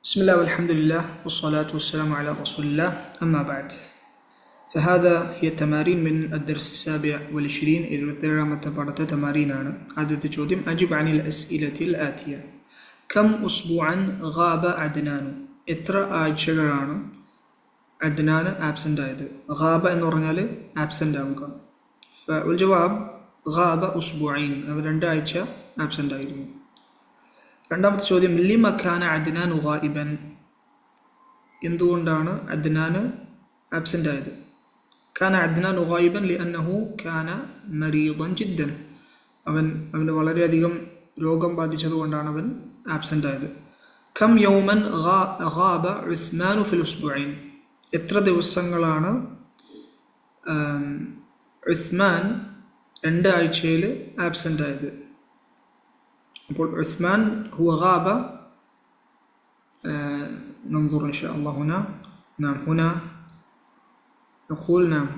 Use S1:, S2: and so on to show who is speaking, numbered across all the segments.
S1: بسم الله والحمد لله والصلاة والسلام على رسول الله أما بعد فهذا هي التمارين من الدرس السابع والعشرين إلى متبرة تمارين عدد جودم أجب عن الأسئلة الآتية كم أسبوعا غاب عدنان إترى آഴ്ചകളാണ് عدنان absent ആയത് غاب എന്ന് പറഞ്ഞാൽ absent ആവുക والجواب غاب أسبوعين അവ 2 ആഴ്ച absent ആയിരുന്നു രണ്ടാമത്തെ ചോദ്യം ലിമ കാന അദ്നാൻ ഗായിബൻ എന്തുകൊണ്ടാണ് അദ്നാൻ ആബ്സെന്റ് ആയത് കാന അദ്നാൻ ഗായിബൻ ലിഅന്നഹു കാന മരീദൻ ജിദ്ദൻ അവന് വളരെയധികം രോഗം ബാധിച്ചതുകൊണ്ടാണ് അവൻ ആബ്സെന്റ് ആയത് കം യൗമൻ ഗാബ ഉസ്മാൻ ഫിൽ ഉസ്ബുഈൻ എത്ര ദിവസങ്ങളാണ് ഉസ്മാൻ 2 ആഴ്ചയിൽ ആബ്സെന്റ് ആയത് نقول عثمان هو غاب ننظر إن شاء الله هنا نعم هنا نقول نعم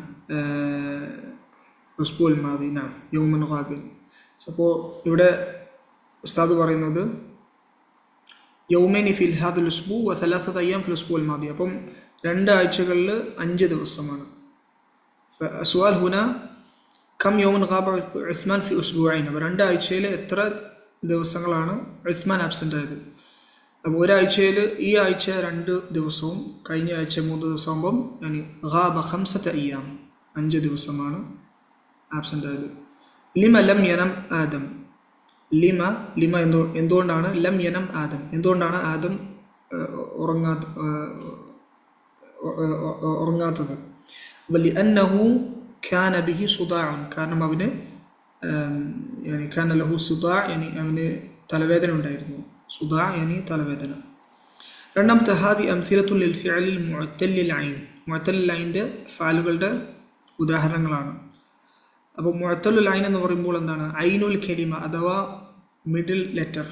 S1: الأسبوع الماضي نعم يوم غاب അപ്പോൾ ഇവിടെ ഉസ്താദ് പറയുന്നത് യൗമൈനി ഫിൽ ഹാദൽ ഉസ്ബു വ സലാസത അയ്യാം ഫിൽ ഉസ്ബു അൽ മാദി അപ്പം 2 ആഴ്ചകളിൽ 5 ദിവസമാണ് ഫഅസ്വാൽ ഹുന കം യൗമൻ ഗാബ ഉസ്മാൻ ഫി ഉസ്ബുഈൻ അപ്പോൾ 2 ആഴ്ചയിൽ എത്ര ദിവസങ്ങളാണ് ഉസ്മാൻ ആബ്സെന്റ് ആയത് അപ്പോൾ ഒരാഴ്ചയിൽ ഈ ആഴ്ച 2 ദിവസവും കഴിഞ്ഞ ആഴ്ച 3 ദിവസമാകുമ്പം yani ഗാബ 5 അയ്യാം 5 ദിവസമാണ് ആബ്സെന്റ് ആയത് ലിമ ലം യനം ആദം ലിമ എന്തുകൊണ്ടാണ് ലം യനം ആദം എന്തുകൊണ്ടാണ് ആദം ഉറങ്ങാത്തത് ലിഅന്നഹു കാന ബിഹി സുദാഉൻ കാരണം അവന് يعني كان له صداع يعني അവന് തലവേദന ഉണ്ടായിരുന്നു സുദാ يعني തലവേദന രണ്ടാമത്തെ ഹാദി അംസിലത്തുൽ ലിൽ ഫിഅലിൽ മുഅത്തല്ലിൽ ഐൻ മുഅത്തല്ലിൽ ഐൻ്റെ ഫഅലുകളുടെ ഉദാഹരണങ്ങളാണ് അപ്പോൾ മുഅത്തല്ലുൽ ഐൻ എന്ന് പറയുമ്പോൾ എന്താണ് ഐനുൽ കലിമ അഥവാ മിഡിൽ ലെറ്റർ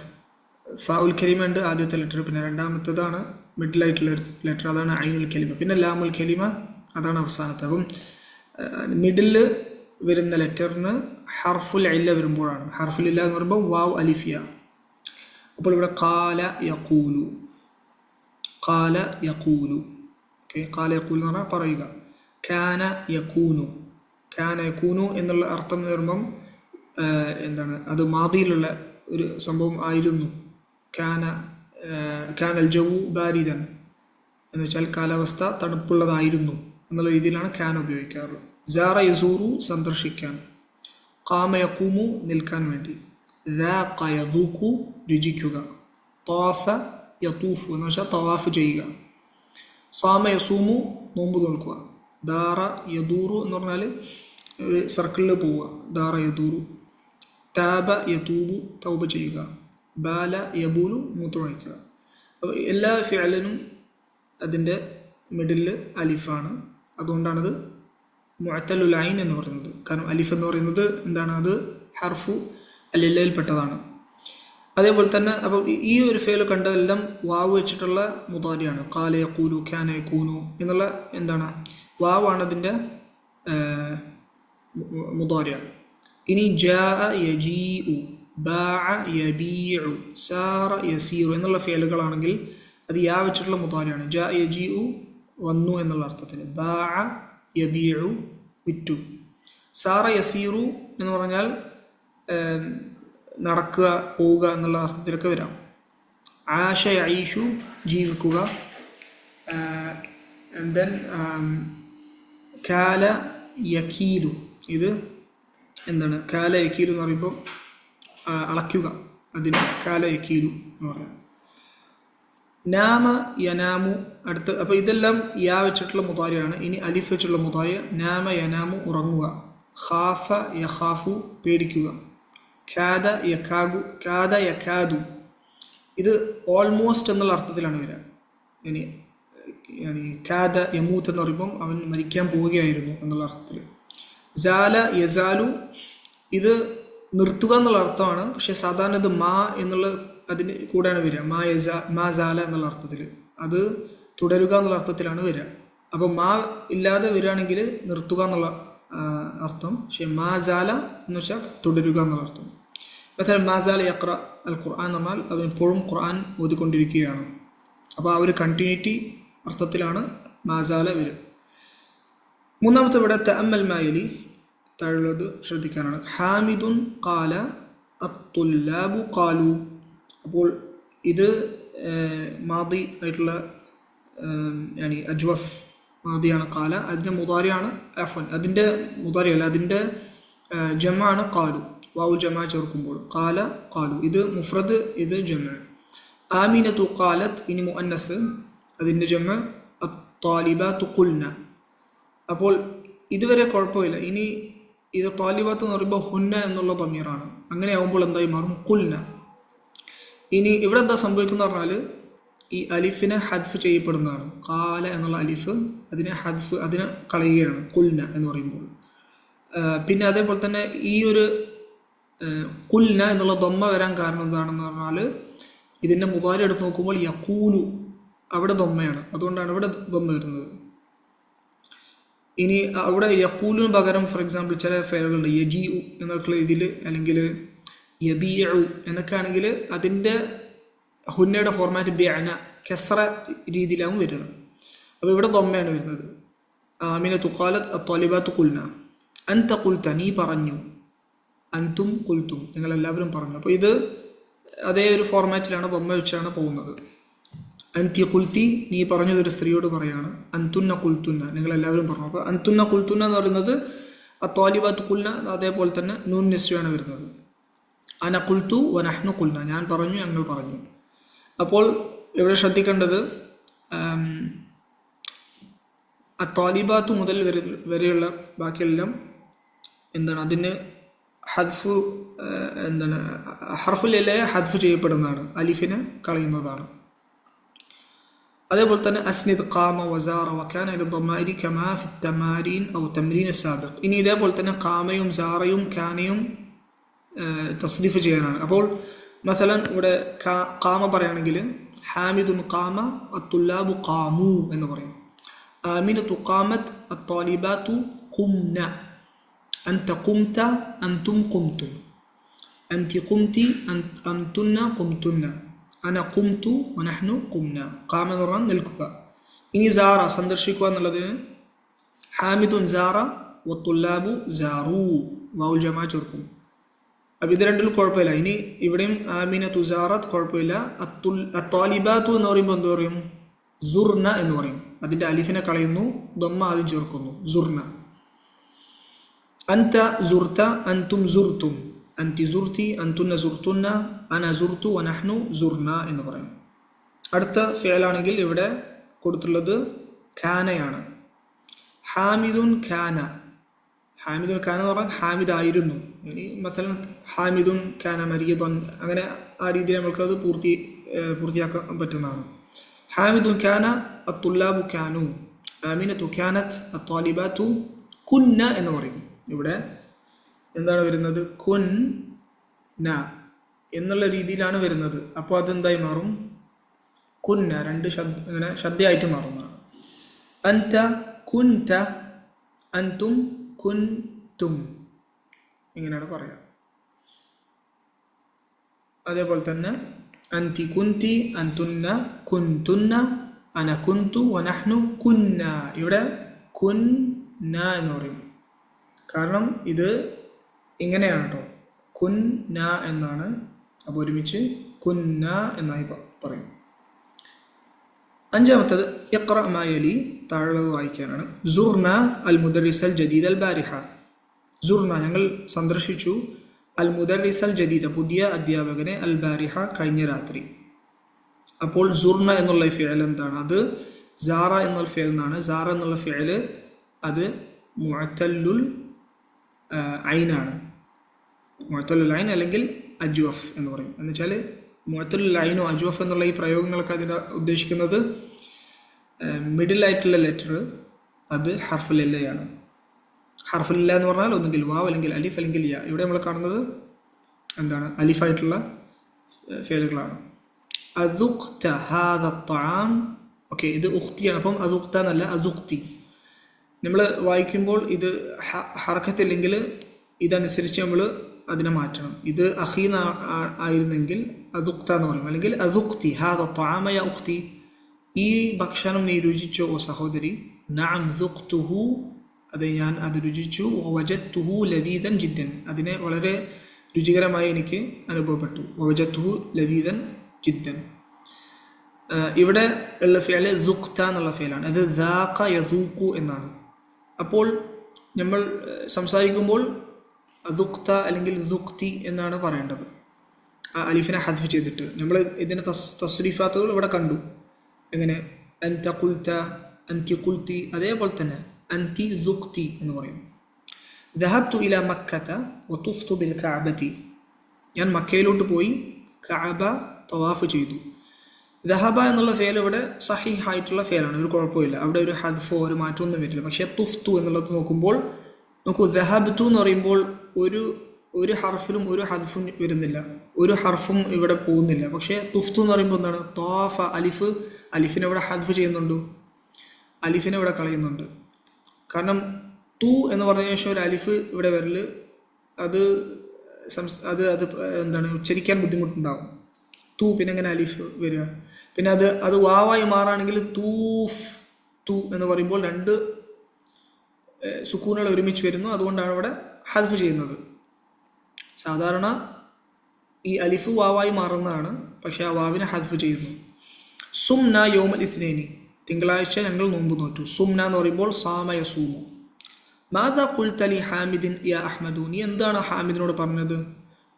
S1: ഫാഉൽ കലിമ ഉണ്ട് ആദ്യത്തെ ലെറ്റർ പിന്നെ രണ്ടാമത്തേതാണ് മിഡിൽ ആയിട്ടുള്ള ലെറ്റർ അതാണ് ഐനുൽ കലിമ പിന്നെ ലാമുൽ കലിമ അതാണ് അവസാനത്തെ അപ്പം മിഡിൽ വരുന്ന ലെറ്ററിന് ഹർഫുൽ ഇല്ല വരുമ്പോഴാണ് ഹർഫുൽ ഇല്ല എന്ന് പറയുമ്പോൾ വാവ് അലിഫിയ അപ്പോൾ ഇവിടെ ഖാല യഖൂലു ഓക്കെ ഖാല യഖൂലു എന്ന് പറഞ്ഞാൽ പറയുക കാന യകൂനു എന്നുള്ള അർത്ഥം എന്ന് പറയുമ്പം എന്താണ് അത് മാദിയിലുള്ള ഒരു സംഭവം ആയിരുന്നു കാനൽ ജവു ബാരിദൻ എന്ന് വെച്ചാൽ കാലാവസ്ഥ തണുപ്പുള്ളതായിരുന്നു എന്നുള്ള രീതിയിലാണ് കാന ഉപയോഗിക്കാറുള്ളത് സാറ യസൂറു സന്ദർശിക്കാൻ ഖാമ യഖൂമു നിൽക്കാൻ വേണ്ടി ദാഖ യദൂഖു രുചിക്കുക ത്വാഫ യതൂഫു എന്ന് വെച്ചാൽ തവാഫ് ചെയ്യുക സാമ യസൂമു നോമ്പ് നോൽക്കുക ദാറ യദൂറു എന്ന് പറഞ്ഞാൽ ഒരു സർക്കിളിൽ പോവുക ദാറ യദൂറു താബ യതൂബു തൗബ ചെയ്യുക ബാല യബൂലു മൂത്രമൊഴിക്കുക അപ്പോൾ എല്ലാ ഫിഅലിനും അതിൻ്റെ മിഡിൽ അലിഫാണ് അതുകൊണ്ടാണത് മുഅത്തലുൽ ഐൻ എന്ന് പറയുന്നത് കാരണം അലിഫ് എന്ന് പറയുന്നത് എന്താണ് അത് ഹർഫു അലില്ലയിൽപ്പെട്ടതാണ് അതേപോലെ തന്നെ അപ്പോൾ ഈ ഒരു ഫേല് കണ്ടതെല്ലാം വാവ് വെച്ചിട്ടുള്ള മുദാരിയാണ് ഖാല യഖൂലു കാന യകൂനു എന്നുള്ള എന്താണ് വാവാണ് അതിൻ്റെ മുദാരി ഇനി ജാഅ യജീഉ ബാഅ യബീഉ സാറ യസീറു എന്നുള്ള ഫേലുകളാണെങ്കിൽ അത് യാ വെച്ചിട്ടുള്ള മുദാരിയാണ് ജാഅ യജീഉ വന്നു എന്നുള്ള അർത്ഥത്തിൽ ബാഅ യബീഉ വിറ്റു സാറ യസീറു എന്ന് പറഞ്ഞാൽ നടക്കുക പോവുക എന്നുള്ള അർത്ഥത്തിലൊക്കെ വരാം ആശ യഈഷു ജീവിക്കുക ദെൻ കാല യകീലു ഇത് എന്താണ് കാല യകീലു എന്ന് പറയുമ്പോൾ അളക്കുക അതിന് കാല യകീലു എന്ന് പറയാം നാമ യനാമു അടുത്ത് അപ്പോൾ ഇതെല്ലാം യാ വെച്ചിട്ടുള്ള മുദാരിയാണ് ഇനി അലിഫ് വെച്ചിട്ടുള്ള മുദാരി നാമ യനാമു ഉറങ്ങുക ഖാഫ യഖാഫു പേടിക്കുക കാദ യകാദു ഇത് ഓൾമോസ്റ്റ് എന്നുള്ള അർത്ഥത്തിലാണ് വരിക ഇനി കാദ യമൂത്ത് എന്ന് പറയുമ്പം അവൻ മരിക്കാൻ പോവുകയായിരുന്നു എന്നുള്ള അർത്ഥത്തിൽ സാല യസാലു ഇത് നിർത്തുക എന്നുള്ള അർത്ഥമാണ് പക്ഷെ സാധാരണ ഇത് മാ എന്നുള്ള അതിന് കൂടെയാണ് വരിക മാ സാല എന്നുള്ള അർത്ഥത്തിൽ അത് തുടരുക എന്നുള്ള അർത്ഥത്തിലാണ് വരിക അപ്പോൾ മാ ഇല്ലാതെ വരികയാണെങ്കിൽ നിർത്തുക എന്നുള്ള അർത്ഥം പക്ഷെ മാ സാല എന്ന് വെച്ചാൽ തുടരുക എന്നുള്ള അർത്ഥം مثلا ما زال يقرأ القرآن എന്ന് പറഞ്ഞാൽ അവൻ എപ്പോഴും ഖുർആൻ ഓതിക്കൊണ്ടിരിക്കുകയാണ് അപ്പോൾ ആ ഒരു കണ്ടിന്യൂറ്റി അർത്ഥത്തിലാണ് മാസാല വരും. മൂന്നാമത്തെ ഇവിടെ തഅമ്മൽ മായലി, താഴെയുള്ളത് ശ്രദ്ധിക്കാനാണ്. ഹാമിദുൻ ഖാല അത്തുല്ലാബു ഖാലു. അപ്പോൾ ഇത് മാദി ആയിട്ടുള്ള അജ്വഫ് മാദിയാണ് ഖാല. അതിൻ്റെ മുതാരിയാണ് അഫൻ, അതിൻ്റെ മുതാരി അല്ല, അതിൻ്റെ ജമാണ് ഖാലു. വാവു ജമാ ചേർക്കുമ്പോൾ ഖാല ഖാലു. ഇത് മുഫ്രദ്, ഇത് ജമ. ആമിനത്തു ഖാലത്ത്, ഇനി മുഅന്നസ്, അതിൻ്റെ ജമ അത്താലിബാത്തു ഖുൽന. അപ്പോൾ ഇതുവരെ കുഴപ്പമില്ല. ഇനി ഇത് താലിബാത്ത് എന്ന് പറയുമ്പോൾ ഹുന്ന എന്നുള്ള ദമീറാണ്. അങ്ങനെ ആകുമ്പോൾ എന്തായി മാറും? ഖുൽന. ഇനി ഇവിടെ എന്താ സംഭവിക്കുന്ന പറഞ്ഞാൽ ഈ അലിഫിനെ ഹദ്ഫ് ചെയ്യപ്പെടുന്നതാണ്. ഖാല എന്നുള്ള അലിഫ് അതിനെ കളയുകയാണ് ഖുൽന എന്ന് പറയുമ്പോൾ. പിന്നെ അതേപോലെ തന്നെ ഈ ഒരു ഖുൽന എന്നുള്ള ദമ്മ വരാൻ കാരണം എന്താണെന്ന് പറഞ്ഞാൽ ഇതിൻ്റെ മുതാരി എടുത്ത് നോക്കുമ്പോൾ യഖൂലു, അവിടെ ദമ്മയാണ്, അതുകൊണ്ടാണ് ഇവിടെ ദമ്മ വരുന്നത്. ഇനി അവിടെ യഖൂലിന് പകരം ഫോർ എക്സാമ്പിൾ ചില ഫേലുകളുണ്ട്, യജീഉ എന്നൊക്കെയുള്ള ഇതിൽ, അല്ലെങ്കിൽ യബീഉ എന്നൊക്കെ ആണെങ്കിൽ അതിൻ്റെ ഹുന്നയുടെ ഫോർമാറ്റ് ബിഅന കസ്റ രീതിയിലാവും വരുന്നത്. അപ്പോൾ ഇവിടെ ദമ്മയാണ് വരുന്നത്. ആമിനത്തു ഖാലത്ത് അത്വാലിബാത്തു ഖുൽന. അൻത ഖുൽത, നീ പറഞ്ഞു. അൻതും ഖുൽതും, നിങ്ങളെല്ലാവരും പറഞ്ഞു. അപ്പോൾ ഇത് അതേ ഒരു ഫോർമാറ്റിലാണ്, ദമ്മ വെച്ചാണ് പോകുന്നത്. അൻതി ഖുൽത്തി, നീ പറഞ്ഞത് ഒരു സ്ത്രീയോട് പറയാണ്. അൻതുന്ന ഖുൽത്തുന്ന, നിങ്ങളെല്ലാവരും പറഞ്ഞു. അപ്പോൾ അൻതുന്ന ഖുൽത്തുന്ന എന്ന് പറയുന്നത് അത്വാലിബാത്തു ഖുൽന, അതേപോലെ തന്നെ നൂൻ നിസ്വയാണ് വരുന്നത്. അന ഖുൽതു വനഹ്നു ഖുൽന, ഞാൻ പറഞ്ഞു, ഞങ്ങൾ പറഞ്ഞു. അപ്പോൾ ഇവിടെ ശ്രദ്ധിക്കേണ്ടത് അത്വാലിബാത്ത് മുതൽ വരെയുള്ള ബാക്കിയെല്ലാം എന്താണ്, അതിന് ഹദ്ഫ് ഹർഫുൽ ഇല്ലയെ ഹദ്ഫ് ചെയ്യപ്പെടുന്നതാണ്, അലിഫിനെ കളയുന്നതാണ്. അതേപോലെ തന്നെ അസ്നിദ് ഖാമ വസാറ വകാന ലിദ്ദമാഇരി കമാ ഫി തമാരീൻ ഔ തംരീൻ സാബിഖ്. ഇനി ഇതേപോലെ തന്നെ ഖാമയും സാറയും കാനയും തസ്രീഫ് ചെയ്യാനാണ്. അപ്പോൾ മസലൻ ഇവിടെ ഖാമ പറയുകയാണെങ്കിൽ ഹാമിദുൻ ഖാമ അത്തുല്ലാബു ഖാമു എന്ന് പറയും. ആമിനത്തു ഖാമത്ത് അത്വാലിബാത്തു ഖുംന. അൻത ഖുംത അൻതും ഖുംതും. അൻതി ഖുംതി അൻതുന്ന ഖുംതുന്ന. അന ഖുംതു വനഹ്നു ഖുംന. ഖാമ എന്ന് പറഞ്ഞാൽ നിൽക്കുക. ഇനി സാറ സന്ദർശിക്കുക എന്നുള്ളതിന് ഹാമിദുൻ സാറ വത്തുല്ലാബു സാറു, വാവുൽ ജമാ ചേർക്കും. അപ്പം ഇത് രണ്ടിലും കുഴപ്പമില്ല. ഇനി ഇവിടെയും ആമിന തുസാറത്ത് കുഴപ്പമില്ല. അത്വാലിബാത്തു എന്ന് പറയുമ്പോൾ എന്ത് പറയും? സുർന എന്ന് പറയും. അതിൻ്റെ അലിഫിനെ കളയുന്നു, ദമ്മ ആദ്യം ചേർക്കുന്നു, സുർന. അൻത സുർത അൻതും സുർത്തും. അൻതി സുർത്തി അൻതുന്ന സുർത്തുന്ന. അന സുർത്തു വനഹ്നു സുർന എന്ന് പറയും. അടുത്ത ഫിഅലാണെങ്കിൽ ഇവിടെ കൊടുത്തുള്ളത് ഖാനയാണ്. ഹാമിദുൻ ഖാന. ഹാമിദുൻ ഖാന എന്ന് പറഞ്ഞാൽ ഹാമിദ് ആയിരുന്നു. ഇനി മസലൻ ഹാമിദുൻ ഖാന മരിയദൻ, അങ്ങനെ ആ രീതിയിൽ നമ്മൾക്കത് പൂർത്തിയാക്കാൻ പറ്റുന്നതാണ്. ഹാമിദുൻ ഖാന അത്തുല്ലാബു ഖാനു. ആമിനത്തു ഖാനത്ത് അത്വാലിബാത്തു കുന്ന എന്ന് പറയും. ഇവിടെ എന്താണ് വരുന്നത്? കുൻ ന എന്നുള്ള രീതിയിലാണ് വരുന്നത്. അപ്പോൾ അതെന്തായി മാറും? കുന്ന, രണ്ട് ഇങ്ങനെ ശബ്ദമായിട്ട് മാറുന്നതാണ്. അൻത കുൻത അൻതും കുൻതും, ഇങ്ങനെയാണ് പറയുക. അതേപോലെ തന്നെ അൻതി കുന്തി അൻതുന്ന കുൻതുന്ന. അന കുന്തു വനഹ്നു കുന്ന. ഇവിടെ കുന്ന എന്ന് പറയും. കാരണം ഇത് ഇങ്ങനെയാണ് കേട്ടോ, കുന്ന എന്നാണ്. അപ്പോൾ ഒരുമിച്ച് കുന്ന എന്നായി പറയും. അഞ്ചാമത്തത് ഇഖ്റ മാ യലി, താഴെ വായിക്കാനാണ്. സുർന അൽ മുദർരിസ് അൽ ജദീദ് അൽ ബാരിഹ. സുർന, ഞങ്ങൾ സന്ദർശിച്ചു. അൽ മുദർരിസ് അൽ ജദീദ, പുതിയ അധ്യാപകനെ. അൽ ബാരിഹ, കഴിഞ്ഞ രാത്രി. അപ്പോൾ സുർന എന്നുള്ള ഫിഅൽ എന്താണ്? അത് സാറ എന്നുള്ള ഫിഅൽ എന്നാണ്. സാറ എന്നുള്ള ഫിഅൽ അത് മുഅത്തല്ലുൽ ഐനാണ്. മുഅത്തല്ലുൽ ഐൻ അല്ലെങ്കിൽ അജ്വഫ് എന്ന് പറയും. എന്ന് വെച്ചാൽ മുഅത്തല്ലുൽ ഐനോ അജ്വഫ് എന്നുള്ള ഈ പ്രയോഗങ്ങളൊക്കെ അതിന് ഉദ്ദേശിക്കുന്നത് മിഡിൽ ആയിട്ടുള്ള ലെറ്റർ അത് ഹർഫുലില്ലയാണ്. ഹർഫുലില്ല എന്ന് പറഞ്ഞാൽ ഒന്നുകിൽ വാവ് അല്ലെങ്കിൽ അലിഫ് അല്ലെങ്കിൽ യാ. ഇവിടെ നമ്മൾ കാണുന്നത് എന്താണ്? അലിഫായിട്ടുള്ള ഫേലുകളാണ്. അദുഖ്ത ഹാദ ത്വആം. ഓക്കെ, ഇത് ഉഖ്തിയാണ്. അപ്പം അദുഖ്ത എന്നല്ല, അദുഖ്തി. നമ്മൾ വായിക്കുമ്പോൾ ഇത് ഹർക്കത്തില്ലെങ്കിൽ ഇതനുസരിച്ച് നമ്മൾ അതിനെ മാറ്റണം. ഇത് അഖീന ആയിരുന്നെങ്കിൽ അദുഖ്ത എന്ന് പറയും, അല്ലെങ്കിൽ അദുഖ്തി ഹാദ ത്വആമ യാ ഉഖ്തി. ഈ ഭക്ഷണം നീ രുചിച്ചോ ഓ സഹോദരി? നഅം ദുഖ്തുഹു, അത് ഞാൻ അത് രുചിച്ചു. വജദ്തുഹു ലദീദൻ ജിദ്ദൻ, അതിനെ വളരെ രുചികരമായി എനിക്ക് അനുഭവപ്പെട്ടു. വജദ്തുഹു ലദീദൻ ജിദ്ദൻ. ഇവിടെ ഉള്ള ഫിഅൽ ദുഖ്ത എന്നുള്ള ഫിഅലാണ്. അത് ദാഖ യദൂഖു എന്നാണ്. അപ്പോൾ നമ്മൾ സംസാരിക്കുമ്പോൾ ദുഖ്ത അല്ലെങ്കിൽ ദുഖ്തി എന്നാണ് പറയേണ്ടത്, ആ അലിഫിനെ ഹദ്ഫ് ചെയ്തിട്ട്. നമ്മൾ ഇതിൻ്റെ തസ്രീഫാത്തുകൾ ഇവിടെ കണ്ടു. എങ്ങനെ? അൻത ഖുൽത, അൻതി ഖുൽതി, അതേപോലെ തന്നെ അൻതി ദുഖ്തി എന്ന് പറയും. ദഹബ്തു ഇല മക്കത വതുഫ്തു ബിൽ കഅബതി, ഞാൻ മക്കയിലോട്ട് പോയി കഅബ തവാഫ് ചെയ്തു. ദഹബ എന്നുള്ള ഫേൽ ഇവിടെ സഹീഹ് ആയിട്ടുള്ള ഫേലാണ്, ഒരു കുഴപ്പമില്ല. അവിടെ ഒരു ഹദ്ഫോ ഒരു മാറ്റമൊന്നും വരില്ല. പക്ഷേ തുഫ്തു എന്നുള്ളത് നോക്കുമ്പോൾ നോക്കൂ, ദഹബ്തു എന്ന് പറയുമ്പോൾ ഒരു ഹർഫിലും ഒരു ഹദ്ഫും വരുന്നില്ല, ഒരു ഹർഫും ഇവിടെ പോകുന്നില്ല. പക്ഷേ തുഫ്തു എന്ന് പറയുമ്പോൾ എന്താണ്? ത്വാഫ, അലിഫിനെ ഇവിടെ ഹദ്ഫ് ചെയ്യുന്നുണ്ട്, അലിഫിനെ ഇവിടെ കളയുന്നുണ്ട്. കാരണം തു എന്ന് പറഞ്ഞ ശേഷം ഒരു അലിഫ് ഇവിടെ വരല്, അത് എന്താണ്, ഉച്ചരിക്കാൻ ബുദ്ധിമുട്ടുണ്ടാകും. തു പിന്നെ എങ്ങനെ അലിഫ് വരിക? പിന്നെ അത് വാവായി മാറുകയാണെങ്കിൽ തൂഫ്, തു എന്ന് പറയുമ്പോൾ രണ്ട് സുക്കൂനുകൾ ഒരുമിച്ച് വരുന്നു. അതുകൊണ്ടാണ് ഇവിടെ ഹദ്ഫ് ചെയ്യുന്നത്. സാധാരണ ഈ അലിഫ് വാവായി മാറുന്നതാണ്, പക്ഷെ ആ വാവിനെ ഹദ്ഫ് ചെയ്യുന്നു. സുംന യൗമൽ ഇസ്നൈനി, തിങ്കളാഴ്ച ഞങ്ങൾ നോമ്പ് നോറ്റു. സുംന എന്ന് പറയുമ്പോൾ സാമ യസൂമു. മാദാ ഖുൽത ലി ഹാമിദിൻ യാ അഹ്മദു, നീ എന്താണ് ഹാമിദിനോട് പറഞ്ഞത്?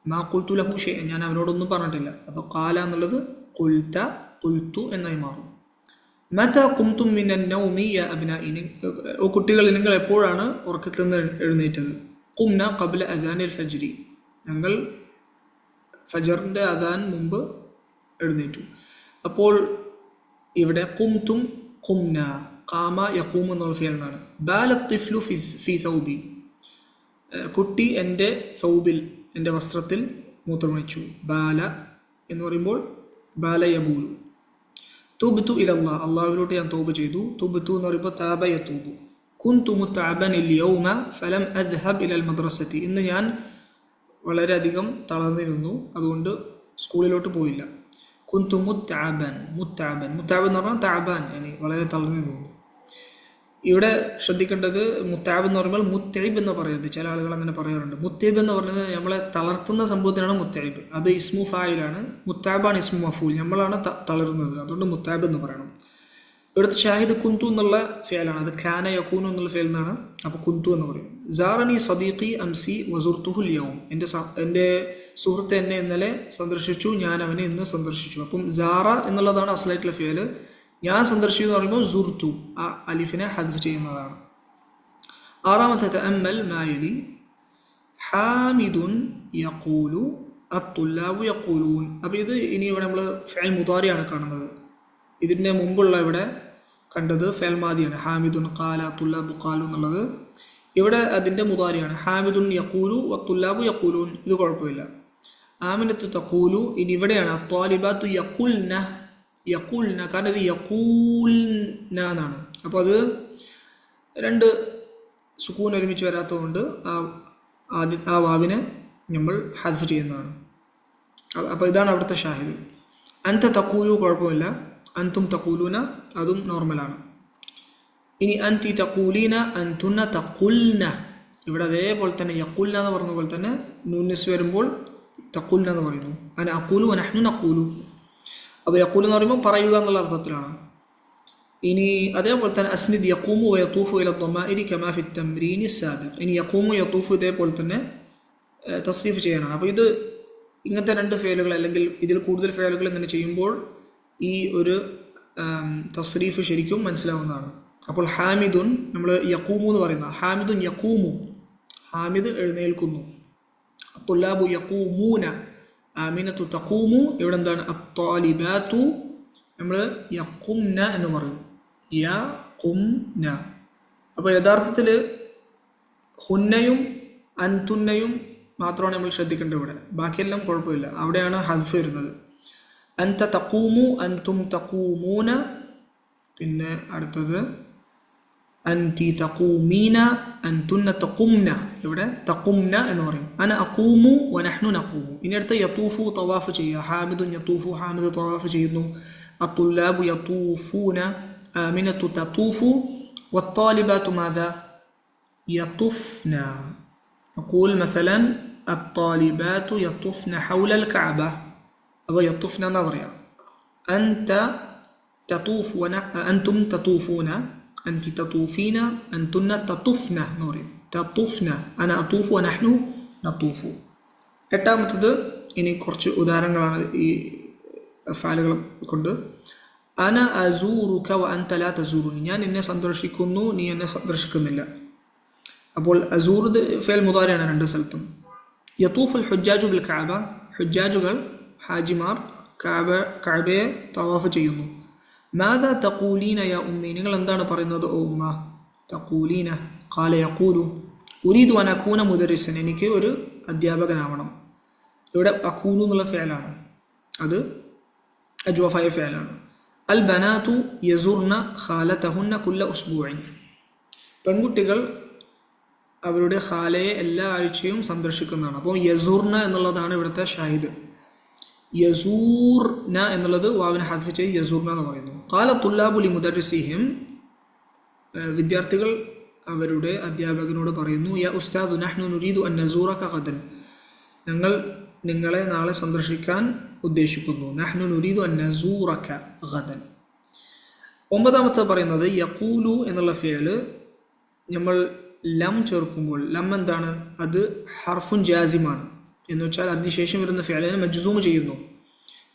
S1: മാ ഖുൽതു ലഹു ഷൈഅൻ, ഞാൻ അവനോടൊന്നും പറഞ്ഞിട്ടില്ല. അപ്പോൾ ഖാല എന്നുള്ളത് ഖുൽത, ഖുൽതു എന്നായി മാറും. മത ഖുംതും മിനൻ നൗമി യാ അബ്നാഇ, ഓ കുട്ടികൾ നിങ്ങൾ എപ്പോഴാണ് ഉറക്കത്തിൽ നിന്ന് എഴുന്നേറ്റത്? ഖുംന ഖബ്ല അദാനിൽ ഫജ്രി, ഞങ്ങൾ ഫജറിൻ്റെ അദാൻ മുമ്പ് എഴുന്നേറ്റു. അപ്പോൾ ഇവിടെ ഖുംതും ഖുംന, ഖാമ യഖൂമു എന്നുള്ള ഫിഅലാണ്. ബാല തിഫ്ലു ഫി സൗബി, കുട്ടി എൻ്റെ സൗബിൽ, എൻ്റെ വസ്ത്രത്തിൽ മൂത്രമൊഴിച്ചു. ബാല എന്ന് പറയുമ്പോൾ ബാല യബൂലു. തുബ്തു ഇലല്ലാഹ്, അള്ളാഹുവിലോട്ട് ഞാൻ തൗബ ചെയ്തു. തുബ്തു എന്ന് പറയുമ്പോൾ താബ യതൂബു. കുന്തു മുത്തഅബൻ അൽ-യൗമ ഫലം അദ്ഹബ് ഇലൽ മദ്രസതി, ഇന്ന് ഞാൻ വളരെയധികം തളർന്നിരുന്നു, അതുകൊണ്ട് സ്കൂളിലോട്ട് പോയില്ല. കുന്തു മുത്തഅബൻ, മുത്തഅബൻ എന്ന് പറഞ്ഞാൽ തഅബാൻ, വളരെ തളർന്നിരുന്നു. ഇവിടെ ശ്രദ്ധിക്കേണ്ടത് മുത്തഅബ് എന്ന് പറയുമ്പോൾ മുത്തഇബ് എന്ന് പറയരുത്. ചില ആളുകൾ അങ്ങനെ പറയാറുണ്ട്. മുത്തഇബ് എന്ന് പറയുന്നത് നമ്മളെ തളർത്തുന്ന സംഭവത്തിനാണ് മുത്തഇബ്, അത് ഇസ്മു ഫായിലാണ്. മുത്തഅബാണ് ഇസ്മു മഫൂൽ, നമ്മളാണ് തളരുന്നത്, അതുകൊണ്ട് മുത്തഅബ് എന്ന് പറയണം. ഇവിടുത്തെ ഷാഹിദ് കുന്തു എന്നുള്ള ഫിഅലാണ്, അത് ഖാന യകൂനു എന്നുള്ള ഫിഅൽ എന്നാണ്. അപ്പോൾ കുന്തു എന്ന് പറയും. സാറനി സദീഖി അംസി വസുർത്തുഹുൽ യൗം, എൻ്റെ സുഹൃത്ത് എന്നെ ഇന്നലെ സന്ദർശിച്ചു, ഞാൻ അവനെ ഇന്ന് സന്ദർശിച്ചു. അപ്പം സാറ എന്നുള്ളതാണ് അസ്ലായിട്ടുള്ള ഫിഅൽ. ഞാൻ സന്ദർശിച്ചു എന്ന് പറയുമ്പോൾ സുർതു, ആ അലിഫിനെ ഹദ്ഫ് ചെയ്യുന്നതാണ്. ആറാമത്തെ തഅമ്മൽ മായലി, ഹാമിദുൻ യഖൂലു അത്തുല്ലാബു യഖൂലൂൻ. അപ്പോൾ ഇത് ഇനി ഇവിടെ നമ്മൾ ഫിഅൽ മുദാരിയാണ് കാണുന്നത്. ഇതിൻ്റെ മുമ്പുള്ള ഇവിടെ കണ്ടത് ഫിഅൽ മാദിയാണ്. ഹാമിദുൻ ഖാല തുല്ലാബു ഖാലു എന്നുള്ളത് ഇവിടെ അതിൻ്റെ മുദാരിയാണ്. ഹാമിദുൻ യഖൂലു വത്തുല്ലാബു യഖൂലൂൻ, ഇത് കുഴപ്പമില്ല. ആമിനത്തു തഖൂലു, ഇനി ഇവിടെയാണ് അത്വാലിബാത്തു യഖുൽന, യഖുൽന, കാരണം ഇത് യഖൂൽന എന്നാണ്. അപ്പോൾ അത് രണ്ട് സുക്കൂൻ ഒരുമിച്ച് വരാത്തതുകൊണ്ട് ആ വാവിനെ നമ്മൾ ഹദ്ഫ് ചെയ്യുന്നതാണ്. അപ്പോൾ ഇതാണ് അവിടുത്തെ ഷാഹിദ്. അൻത തഖൂലു കുഴപ്പമില്ല, അൻതും തഖൂലൂന അതും നോർമലാണ്. ഇനി അൻതി തഖൂലീന അൻതുന്ന തഖുൽന, ഇവിടെ അതേപോലെ തന്നെ യഖുൽന എന്ന് പറഞ്ഞ പോലെ തന്നെ നൂനിസ് വരുമ്പോൾ തഖുൽന എന്ന് പറയുന്നു. അന അഖൂലു വനഹ്നു നഖൂലു. അപ്പോൾ യഖൂലു എന്ന് പറയുമ്പോൾ പറയുക എന്നുള്ള അർത്ഥത്തിലാണ്. ഇനി അതേപോലെ തന്നെ അസ്നിദ് യഖൂമു വയതൂഫു ഇല ദ്ദമാഇരി കമാ ഫി തംരീനി സാബിഖ്. ഇനി യഖൂമു യതൂഫു ഇതേപോലെ തന്നെ തസ്രീഫ് ചെയ്യാനാണ്. അപ്പോൾ ഇത് ഇങ്ങനത്തെ രണ്ട് ഫേലുകൾ അല്ലെങ്കിൽ ഇതിൽ കൂടുതൽ ഫേലുകൾ ഇങ്ങനെ ചെയ്യുമ്പോൾ ഈ ഒരു തസ്രീഫ് ശരിക്കും മനസ്സിലാവുന്നതാണ്. അപ്പോൾ ഹാമിദുൻ, നമ്മൾ യഖൂമു എന്ന് പറയുന്ന ഹാമിദുൻ യഖൂമു, ഹാമിദ് എഴുന്നേൽക്കുന്നു. തുല്ലാബു യഖൂമൂന, ആമിനത്തു തഖൂമു, ഇവിടെ എന്താണ് അത്വാലിബാത്തു, നമ്മൾ യഖുംന എന്ന് പറയും, യഖുംന. അപ്പോൾ യഥാർത്ഥത്തിൽ ഹുന്നയും അൻതുന്നയും മാത്രമാണ് നമ്മൾ ശ്രദ്ധിക്കേണ്ടത് ഇവിടെ, ബാക്കിയെല്ലാം കുഴപ്പമില്ല. അവിടെയാണ് ഹദ്ഫ് വരുന്നത്. അൻത തഖൂമു അൻതും തഖൂമൂന. പിന്നെ അടുത്തത് അൻതി തഖൂമീന അൻതുന്ന തഖുംന. ഇവിടെ തഖുംന എന്ന് പറയും. അന അഖൂമു വനഹ്നു നഖൂമു. ഇനി അടുത്ത യതൂഫു തവാഫ് ചെയ്യുക. ഹാമിദുൻ യതൂഫു, ഹാമിദ് തവാഫ് ചെയ്യുന്നു. അത്തുല്ലാബു യതൂഫൂന, ആമിനത്തു തതൂഫു, വത്താലിബാത്തു മാദാ യതുഫ്ന. നഖൂൽ മസലൻ അത്താലിബാത്തു യതുഫ്ന ഹൗലൽ കഅബ. അപ്പോൾ യതുഫ്ന എന്നാ പറയാം. അൻത തതൂഫ് അൻതും തതൂഫൂന, അൻതി തതൂഫീന, അൻതുന്ന തതുഫ്ന എന്ന് പറയും. തതുഫ്ന, അന അതൂഫു വനഹ്നു നതൂഫു. എട്ടാമത്തത് ഇനി കുറച്ച് ഉദാഹരണങ്ങളാണ് ഈ ഫാലുകൾ കൊണ്ട്. അന അസൂറുക വ അൻത ലാ തസൂറുനി. ഞാൻ എന്നെ സന്ദർശിക്കുന്നു, നീ എന്നെ സന്ദർശിക്കുന്നില്ല. അപ്പോൾ അസൂർ ഫേൽ മുദാരിയാണ് രണ്ട് സ്ഥലത്തും. യതൂഫുൽ ഹുജ്ജാജു ബിൽ കഅബ. ഹുജ്ജാജുകൾ, ഹാജിമാർ കഅബയെ തവാഫ് ചെയ്യുന്നു. മാദാ തഖൂലീന യാ ഉമ്മി. നിങ്ങൾ എന്താണ് പറയുന്നത് ഓ ഉമ്മ? തഖൂലീന ഖാല യഖൂലു ഉരീദു അൻ അകൂന മുദരിസൻ. എനിക്ക് ഒരു അധ്യാപകനാവണം. ഇവിടെ അകൂനു എന്നുള്ള ഫേലാണ്, അത് അജ്വഫായ ഫേലാണ്. അൽ ബനാതു യസുർന ഖാലതഹുന്ന കുല്ല ഉസ്ബൂഇൻ. പെൺകുട്ടികൾ അവരുടെ ഖാലയെ എല്ലാ ആഴ്ചയും സന്ദർശിക്കുന്നതാണ്. അപ്പോൾ യസുർന എന്നുള്ളതാണ് ഇവിടുത്തെ ഷാഹിദ്. യസൂർന എന്നുള്ളത് വാവിനെ ഹദ്ഫ് ചെയ്ത് യസൂർന എന്ന് പറയുന്നു. ഖാല തുല്ലാബു ലി മുദർരിസിഹിം. വിദ്യാർത്ഥികൾ അവരുടെ അധ്യാപകനോട് പറയുന്നു, യാ ഉസ്താദു നഹ്നു നുരീദു അൻ നസൂറക ഗദൻ. ഞങ്ങൾ നിങ്ങളെ നാളെ സന്ദർശിക്കാൻ ഉദ്ദേശിക്കുന്നു. നഹ്നു നുരീദു അൻ നസൂറക ഗദൻ. ഒമ്പതാമത്തെ പറയുന്നത് യഖൂലു എന്നുള്ള ഫിഅല് നമ്മൾ ലം ചേർക്കുമ്പോൾ, ലം എന്താണ്? അത് ഹർഫുൻ ജാസിമാണ്. എന്ന് വെച്ചാൽ അതിനുശേഷം വരുന്ന ഫിഅലിനെ മജ്സൂം ചെയ്യുന്നു.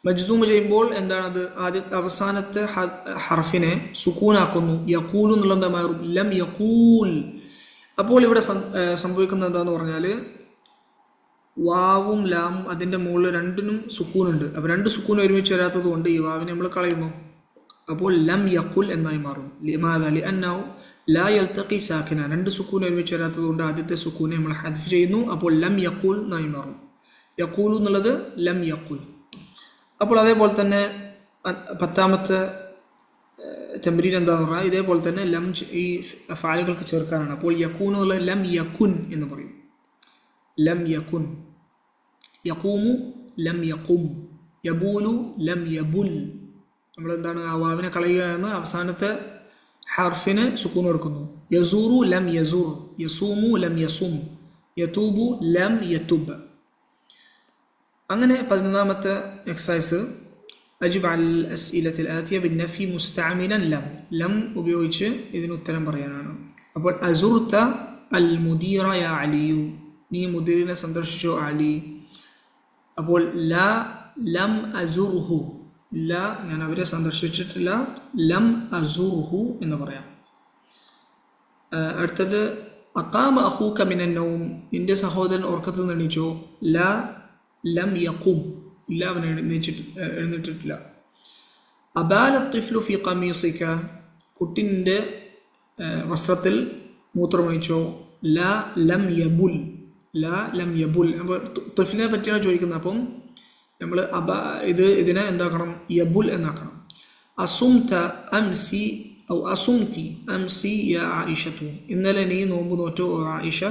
S1: മജ്സൂം ചെയ്യുമ്പോൾ എന്താണത്? അവസാനത്തെ ഹർഫിനെ സുക്കൂനാക്കുന്നു. യഖൂലു എന്നുള്ളത് മാറും, ലം യഖൂൽ. അപ്പോൾ ഇവിടെ സംഭവിക്കുന്നത് എന്താന്ന് പറഞ്ഞാൽ വാവും ലാമും അതിൻ്റെ മുകളിൽ രണ്ടിനും സുക്കൂനുണ്ട്. അപ്പോൾ രണ്ട് സുക്കൂൻ ഒരുമിച്ച് വരാത്തത് കൊണ്ട് ഈ വാവിനെ നമ്മൾ കളയുന്നു. അപ്പോൾ ലം യഖുൽ എന്നായി മാറും. ലിമാദാ ലിഅന്നഹു ലാ യൽതഖി സാക്കിന. രണ്ട് സുക്കൂൻ ഒരുമിച്ച് വരാത്തത് കൊണ്ട് ആദ്യത്തെ സുക്കൂനെ നമ്മൾ ഹദ്ഫ് ചെയ്യുന്നു. അപ്പോൾ ലം യഖുൽ എന്നായി മാറും. യഖൂലു എന്നുള്ളത് ലം യഖുൽ. അപ്പോൾ അതേപോലെ തന്നെ പത്താമത്തെ തംരീൻ എന്താന്ന് പറഞ്ഞാൽ ഇതേപോലെ തന്നെ ലം ഈ ഫാലുകൾക്ക് ചേർക്കാനാണ്. അപ്പോൾ യഖൂനു എന്നുള്ളത് ലം യകുൻ എന്ന് പറയും. ലം യകുൻ. യഖൂമു ലം യഖും. യബൂലു ലം യബുൽ. നമ്മളെന്താണ് ആ വാവിനെ കളയുകയാണ്, അവസാനത്തെ ഹർഫിന് സുക്കൂൻ കൊടുക്കുന്നു. യസൂറു ലം യസൂർ. യസൂമു ലം യസും. യതൂബു ലം യതുബ്. അങ്ങനെ 11ാമത്തെ എക്സസൈസ് അജിബ് അൽ അസ്ഇലത്തിൽ ആതിയ ബിന്നഫി മുസ്തഅമിലൻ ലം. ലം ഉപയോഗിച്ച് ഇതിന് ഉത്തരം പറയാനാണ്. അപ്പോൾ അസുർത അൽ മുദീറ യാ അലിയു. നീ മുദീറിനെ സന്ദർശിച്ചോ അലി. അപ്പോൾ ലാ ലം അസുർഹു. ഇല്ല, ഞാൻ അവരെ സന്ദർശിച്ചിട്ടില്ല. ലം അസുർഹു എന്ന് പറയാം. അടുത്തത് അഖാമ അഖൂക മിനൻ നൗം. നിന്റെ സഹോദരൻ ഉറക്കത്തിൽ നിന്ന് എണീച്ചോ? ലാ ലം യഖും. ഇല്ല, അവൻ എഴുന്നേറ്റിട്ടില്ല. അബാല തിഫ്ലു ഫി ഖമീസിക. കുട്ടിൻ്റെ വസ്ത്രത്തിൽ മൂത്രമൊഴിച്ചോ? ലാ ലം യബുൽ. ലാ ലം യബുൽ. അപ്പോൾ തിഫ്ലിനെ പറ്റിയാണ് ചോദിക്കുന്നത്. അപ്പം നമ്മൾ ഇതിനെ എന്താക്കണം? യബുൽ എന്നാക്കണം. അസുംത അംസി ഔ അസുംതി അംസി യാ ആയിഷത്തു. ഇന്നലെ നീ നോമ്പ് നോറ്റോ ആയിഷ.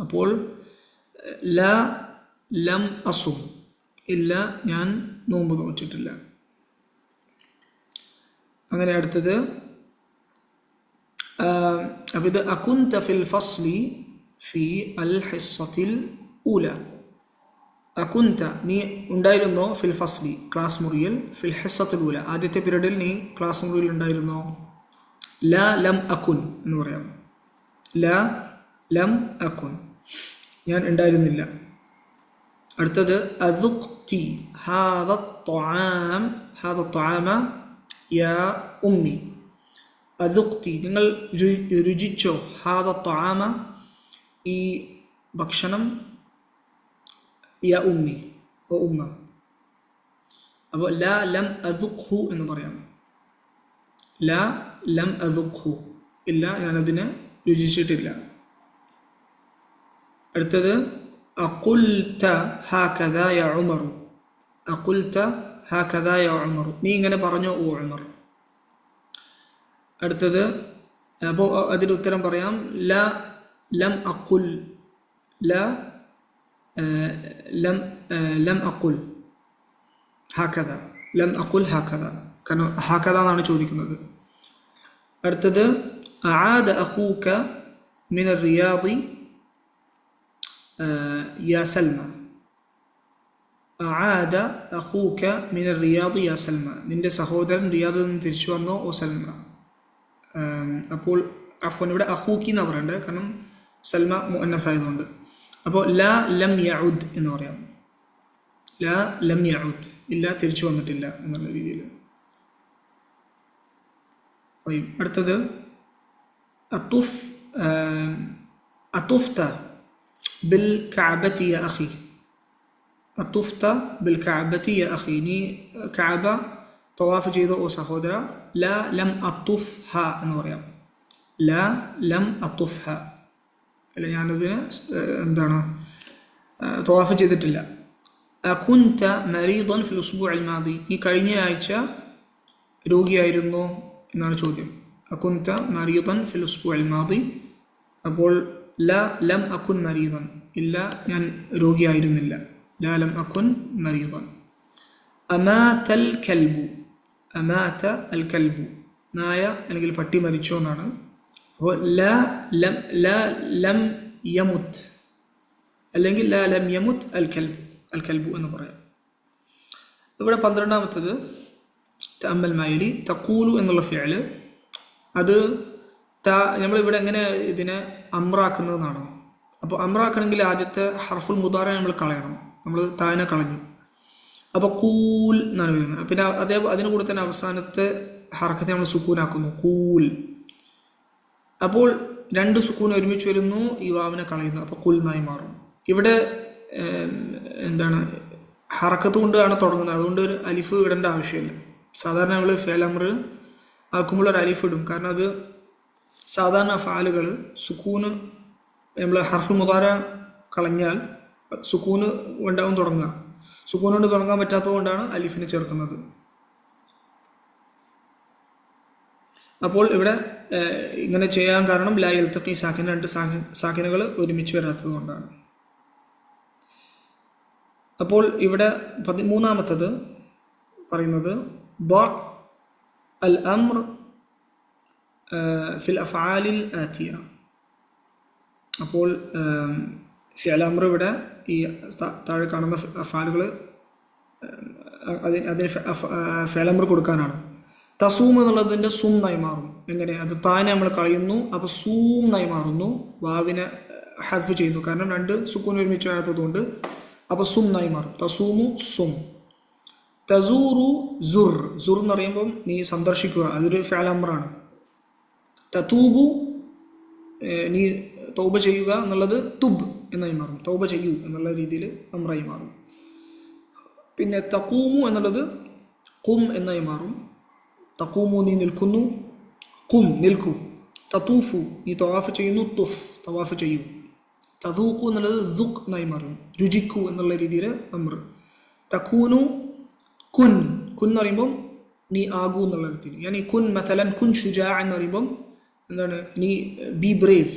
S1: അപ്പോൾ ലാ ലം അസും. ഇല്ല, ഞാൻ നോമ്പ് നോറ്റിട്ടില്ല. അങ്ങനെ അടുത്തത് അപ്പോൾ ഇത് അകുൻത ഫിൽ ഫസ്ലി ഫി അൽ ഹിസ്സത്തിൽ ഊല. അകുൻത നീ ഉണ്ടായിരുന്നോ? ഫിൽ ഫസ്ലി ക്ലാസ് മുറിയിൽ. ഫിൽ ഹിസ്സത്തുൽ ഊല ആദ്യത്തെ പീരീഡിൽ നീ ക്ലാസ് മുറിയിൽ ഉണ്ടായിരുന്നോ? ലാ ലം അകുൻ എന്ന് പറയാം. ലാ ലം അകുൻ, ഞാൻ ഉണ്ടായിരുന്നില്ല. അടുത്തത് അദുഖ്തി ഹാദ ത്വആം. ഹാദ ത്വആമ യാ ഉമ്മി. അദുഖ്തി നിങ്ങൾ രുചിച്ചോ? ഹാദ ത്വആമ ഈ ഭക്ഷണം. യാ ഉമ്മി ഓ ഉമ്മ. അപ്പോൾ ലാ ലം അദുഖ്ഹു എന്ന് പറയാം. ലാ ലം അദുഖ്ഹു, ഇല്ല, ഞാനതിനെ രുചിച്ചിട്ടില്ല. അടുത്തത് അഖുൽത ഹാകദാ യാ ഉമറു. അഖുൽത ഹാകദാ യാ ഉമറു, നീ ഇങ്ങനെ പറഞ്ഞോ ഓ ഉമർ. അടുത്തത് അപ്പോൾ അതിൻ്റെ ഉത്തരം പറയാം ല ലം അഖുൽ ല ലം ലം അഖുൽ ഹാക്കഥ ലം അഖുൽ ഹാക്കഥ. കാരണം ഹാക്കഥ എന്നാണ് ചോദിക്കുന്നത്. അടുത്തത് അആദ അഖൂക മിന റിയാദി യാ സൽമ. അആദ അഖൂക മിന റിയാദി യാ സൽമ. നിന്റെ സഹോദരൻ റിയാദിൽ നിന്ന് തിരിച്ചു വന്നോ ഓ സൽമ. അപ്പോൾ അഫ്വാൻ ഇവിടെ അഖൂക്കി എന്നാണ് പറയേണ്ടത്, കാരണം സൽമ മുഅന്നസ് ആയതുകൊണ്ട്. അപ്പോൾ ലാ ലം യഉദ് എന്ന് പറയാം. ലാ ലം യഉദ്, ഇല്ല തിരിച്ചു വന്നിട്ടില്ല എന്നുള്ള രീതിയിൽ. അടുത്തത് അത്തുഫ്ത ബിൽ കഅബതി യാ അഖി. അത്തുഫ്ത ബിൽ കഅബതി യാ അഖി. നീ കഅബ തവാഫ് ചെയ്ത ഓ സഹോദര. ലാ ലം അത്തുഫ് ഹ എന്ന് പറയാം. ലാ ലം അത്തുഫ് ഹ, അല്ല ഞാനതിന് എന്താണ് തവാഫ് ചെയ്തിട്ടില്ല. അകുൻത മരീദൻ ഫിൽ ഉസ്ബുഅൽ മാദി. ഈ കഴിഞ്ഞ ആഴ്ച രോഗിയായിരുന്നോ എന്നാണ് ചോദ്യം. അകുൻത മരീദൻ ഫിൽ ഉസ്ബുഅൽ മാദി. അപ്പോൾ ലാ ലം അകുൻ മരീദൻ, ഇല്ല ഞാൻ രോഗിയായിരുന്നില്ല. ലാ ലം അകുൻ മരീദൻ. അമാതൽ കൽബു. അമാത അൽ കൽബു, നായ അല്ലെങ്കിൽ പട്ടി മരിച്ചോ എന്നാണ്. അപ്പോൾ ലാ ലം യമുത്ത് അല്ലെങ്കിൽ ലാ ലം യമുത്ത് അൽ കൽബു എന്ന് പറയാം. ഇവിടെ 12ാമത്തത് തഅമ്മൽ മായലി. തഖൂലു എന്നുള്ള ഫിഅല്, അത് നമ്മളിവിടെ എങ്ങനെ ഇതിനെ അമ്രാക്കുന്നതെന്നാണോ? അപ്പോൾ അമ്രാക്കണമെങ്കിൽ ആദ്യത്തെ ഹർഫുൽ മുദാറ നമ്മൾ കളയണം. നമ്മൾ താനെ കളഞ്ഞു, അപ്പോൾ കൂൽ എന്നാണ് വരുന്നത്. പിന്നെ അതിന് കൂടെ തന്നെ അവസാനത്തെ ഹർക്കത്തെ നമ്മൾ സുക്കൂനാക്കുന്നു, കൂൽ. അപ്പോൾ 2 സുക്കൂൻ ഒരുമിച്ച് വരുന്നു, ഈ വാവിനെ കളയുന്നു, അപ്പോൾ കുൽ എന്നായി മാറും. ഇവിടെ എന്താണ് ഹറക്കത്ത് കൊണ്ടാണ് തുടങ്ങുന്നത്, അതുകൊണ്ട് ഒരു അലിഫ് ഇടേണ്ട ആവശ്യമില്ല. സാധാരണ നമ്മൾ ഫേൽ അമർ ആക്കുമ്പോൾ ഒരു അലിഫ് ഇടും, കാരണം അത് സാധാരണ ഫാലുകൾ സുക്കൂന് നമ്മൾ ഹർഫുൽ മുദാര കളഞ്ഞാൽ സുക്കൂന് ഉണ്ടാവും തുടങ്ങുക. സുക്കൂൻ കൊണ്ട് തുടങ്ങാൻ പറ്റാത്തത് കൊണ്ടാണ് അലിഫിനെ ചേർക്കുന്നത്. അപ്പോൾ ഇവിടെ ഇങ്ങനെ ചെയ്യാൻ കാരണം ലാ യൽതഖി സാക്കിൻ, 2 സാക്കിനുകൾ ഒരുമിച്ച് വരാത്തത് കൊണ്ടാണ്. അപ്പോൾ ഇവിടെ 13ാമത്തത് പറയുന്നത് ضع الأمر في الأفعال الآتية. അപ്പോൾ ഫിഅൽ അംർ ഇവിടെ ഈ താഴെ കാണുന്ന അഫ്ആലുകൾ അതിന് ഫിഅൽ അംർ കൊടുക്കാനാണ്. തസൂം എന്നുള്ളതിൻ്റെ സും നായി മാറും. എങ്ങനെ? അത് താനെ നമ്മൾ കളയുന്നു, അപ്പോൾ സൂം നായി മാറുന്നു. വാവിനെ ഹദ്ഫ് ചെയ്യുന്നു, കാരണം 2 സുക്കൂൻ ഒരുമിച്ച് വരാത്തതുകൊണ്ട്. അപ്പോൾ സും നായി മാറും. തസൂമു സും. തസൂറു സുർ. സുർ എന്ന് പറയുമ്പം നീ സന്ദർശിക്കുക, അതൊരു ഫിഅൽ അംറാണ്. തതൂബു നീ തൗബ ചെയ്യുക എന്നുള്ളത് തുബ് എന്നായി മാറും. തൗബ ചെയ്യൂ എന്നുള്ള രീതിയിൽ അംറായി മാറും. പിന്നെ തഖൂമു എന്നുള്ളത് ഖും എന്നായി മാറും. തഖൂമു നീ നിൽക്കുന്നു, ഖും നിൽക്കൂ. തതൂഫു നീ തവാഫ് ചെയ്യുന്നു, തുഫ് തവാഫ് ചെയ്യൂ. തദൂഖു എന്നുള്ളത് ദുഖ് എന്നായി മാറും, രുചിക്കൂ എന്നുള്ള രീതിയിൽ അംർ. തഖൂനു കുൻ. കുൻ എന്ന് പറയുമ്പം നീ ആകൂ എന്നുള്ള രീതിയിൽ. യാനി കുൻ മസലൻ കുൻ ഷുജാ എന്ന് പറയുമ്പം എന്താണ്? നീ ബി ബ്രേവ്,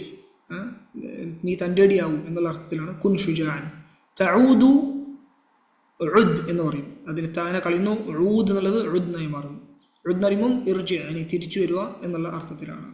S1: നീ തൻ്റെടിയാവൂ എന്നുള്ള അർത്ഥത്തിലാണ് കുൻ ഷുജാൻ. തഊദു ഉദ് എന്ന് പറയും, അതിൽ താനെ കളയുന്നു. ഊദ് എന്നുള്ളത് ഉദ് എന്നായി മാറും. ഉദ് എന്ന് പറയുമ്പം ഇർജി, നീ തിരിച്ചു വരിക എന്നുള്ള അർത്ഥത്തിലാണ്.